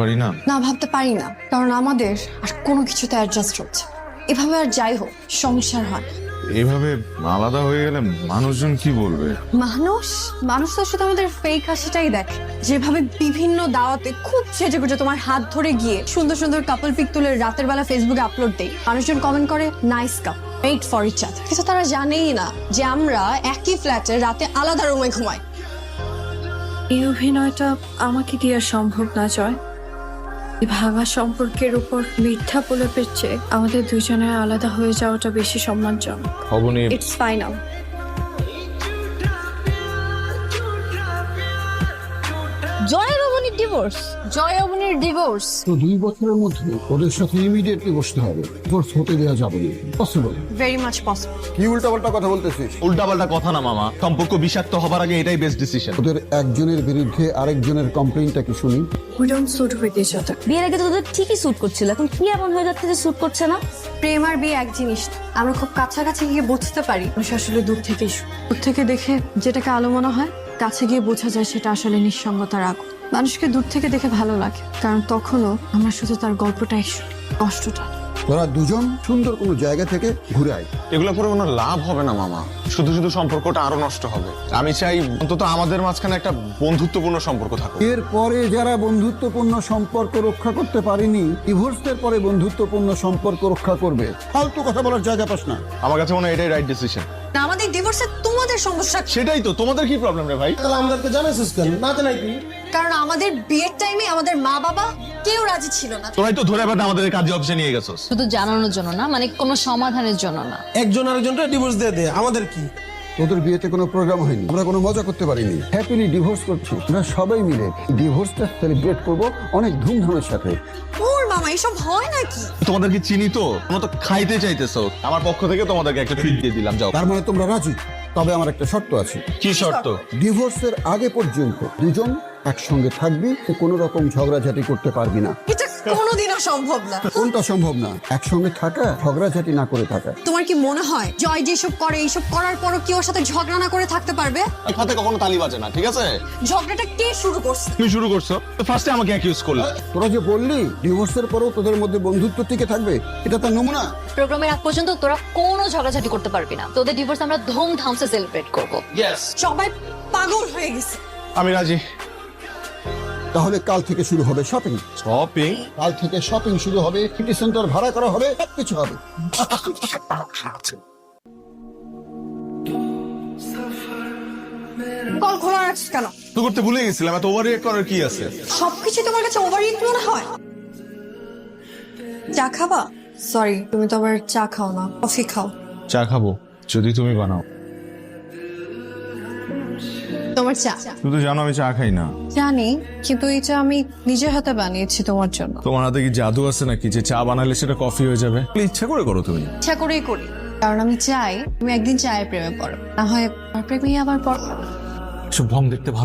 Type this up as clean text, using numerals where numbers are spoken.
পারি না। না ভাবতে পারি না, কারণ আমাদের আর কোনো কিছুতে অ্যাডজাস্ট হচ্ছে। এভাবে আর যাই হোক সংসার হয়। এইভাবে আলাদা হয়ে গেলে মানুষজন কি বলবে? মানুষ তো শুধু আমাদের ফেক হাসিটাই দেখে। যেভাবে বিভিন্ন দাওয়াতে খুব সেজে গুজে তোমার হাত ধরে গিয়ে সুন্দর সুন্দর কাপল পিক তুলে রাতের বেলা ফেসবুকে আপলোড দেই, মানুষজন কমেন্ট করে nice couple, made for each other. কিন্তু তারা জানেই না যে আমরা একই ফ্ল্যাটে রাতে আলাদা রুমে ঘুমাই। এই অভিনয়টা আমাকে দিয়ে আর সম্ভব না জয়। এই ভাঙা সম্পর্কের উপর মিথ্যা প্রলেপের চেয়ে আমাদের দুজনের আলাদা হয়ে যাওয়াটা বেশি সম্মানজনক। Aboni, it's final. জয় অবনীর ডিভোর্স। জয় অবনীর ডিভোর্স তো 2 বছরের মধ্যে ওদের সাথে ইমিডিয়েটলি বসতে হবে। ডিভোর্স হতে দেওয়া যাবে না, পসিবল। Very much possible. কি উল্টাপাল্টা কথা বলতেছিস? উল্টাপাল্টা কথা না মামা, সম্পর্ক বিষাক্ত হবার আগে এটাই বেস্ট ডিসিশন। ওদের একজনের বিরুদ্ধে আরেকজনের কমপ্লেইনটা কি শুনি। We don't suit with each other. বিয়ের আগে তো তোদের ঠিকই স্যুট করছিল, এখন কি এমন হয়ে যাচ্ছে যে স্যুট করছে না? প্রেম আর বিয়ে এক জিনিস। আমরা খুব কাছাকাছি গিয়ে বুঝতে পারি মানুষ আসলে দূর থেকেই দূর থেকে দেখে যেটাকে আলো মনে হয়, কাছে গিয়ে বোঝা যায় সেটা আসলে নিঃসঙ্গতার আগুন। মানুষকে দূর থেকে দেখে ভালো লাগে, কারণ তখনও আমরা শুধু তার গল্পটাই শুনি, কষ্টটা। তোরা দুজন সুন্দর কোনো জায়গা থেকে ঘুরে আয়। এগুলো করে কোনো লাভ হবে না মামা, শুধু শুধু সম্পর্কটা আরো নষ্ট হবে। আমি চাই অন্তত আমাদের মাঝখানে একটা বন্ধুত্বপূর্ণ সম্পর্ক থাকুক। এরপরে যারা বন্ধুত্বপূর্ণ সম্পর্ক রক্ষা করতে পারেনি, ডিভোর্সের পরে বন্ধুত্বপূর্ণ সম্পর্ক রক্ষা করবে। ফালতু কথা বলার জায়গা পাস না। আমার কাছে মনে হয় এটাই রাইট ডিসিশন। না, আমাদের ডিভোর্সে তোমাদের সমস্যা কি? সেটাই তো, তোমাদের কি প্রবলেম রে ভাই? তাহলে আমাদেরকে জানাইছিস কেন? না জানাই তুই। কারণ আমাদের বিয়ের টাইমে আমাদের মা বাবা কেউ রাজি ছিল না। তোরাই তো ধরে বেটা আমাদের কাজে অফিসে নিয়ে গেছস। শুধু জানানোর জন্য না, মানে কোনো সমাধানের জন্য না। একজন আরেকজনকে ডিভোর্স দিয়ে দে, আমাদের কি? তোদের বিয়েতে কোনো প্রোগ্রাম হয়নি, আমরা কোনো মজা করতে পারিনি। হ্যাপিলি ডিভোর্স করছি, আমরা সবাই মিলে ডিভোর্সটা সেলিব্রেট করব অনেক ধুমধামের সাথে। ওর মামা, এসব হয় নাকি? তোমাদেরকে চিনি তো, তোমরা তো খাইতে চাইতেছো। আমার পক্ষ থেকে তোমাদেরকে একটা ট্রিট দিয়ে দিলাম, যাও। তার মানে তোমরা রাজি? তবে আমার একটা শর্ত আছে। কি শর্ত? ডিভোর্সের আগে পর্যন্ত দুজন একসঙ্গে থাকবি, কোনো রকম ঝগড়াঝাটি করতে পারবি না। এটা কোনোদিনও সম্ভব না। কোনটা সম্ভব না? একসঙ্গে থাকা, ঝগড়াঝাটি না করে থাকা। তোমার কি মনে হয় জয় যেসব করে, এইসব করার পরও কি ওর সাথে ঝগড়া না করে থাকতে পারবে? হাতে কখনো তালি বাজে না, ঠিক আছে? ঝগড়াটা কে শুরু করছে? তুমি শুরু করছো তো, ফার্স্টে আমাকে অ্যাকিউজ করলে। তোরা যে বললি ডিভোর্সের পরেও তোদের মধ্যে বন্ধুত্ব টিকে থাকবে, এটা তার নমুনা। প্রোগ্রামের আগ পর্যন্ত তোরা কোনো ঝগড়াঝাটি করতে পারবি না। তোদের ডিভোর্স আমরা ধুমধামসে সেলিব্রেট করব। সবাই পাগল হয়ে গেছে। আমি রাজি। তাহলে কাল থেকে শুরু হবে শপিং। শপিং? কাল থেকে শপিং শুরু হবে, সিটি সেন্টার ভাড়া করা হবে, সবকিছু হবে। কল খোলা রাখছিস কেন? তো করতে ভুলে গেছিলাম, এত ওভার রিঅ্যাক্ট করার কি আছে? সবকিছু তোমার কাছে ওভার মনে হয়? চা খাবা? সরি, তুমি তো আবার চা খাও না, কফি খাও। চা খাবো যদি তুমি বানাও। তোমার চা? তুমি তো জানো আমি চা খাই না। জানি, কিন্তু এই চা আমি নিজের হাতে বানিয়েছি তোমার জন্য। তোমার হাতে কি জাদু আছে নাকি যে চা বানালে সেটা কফি হয়ে যাবে? ইচ্ছা করে করো তুমি। ইচ্ছা করেই করি, কারণ আমি চাই তুমি একদিন চায়ের প্রেমে পড়ো, না হয় আমার প্রেমে আবার পড়ো। সব ভং দেখতে ভালো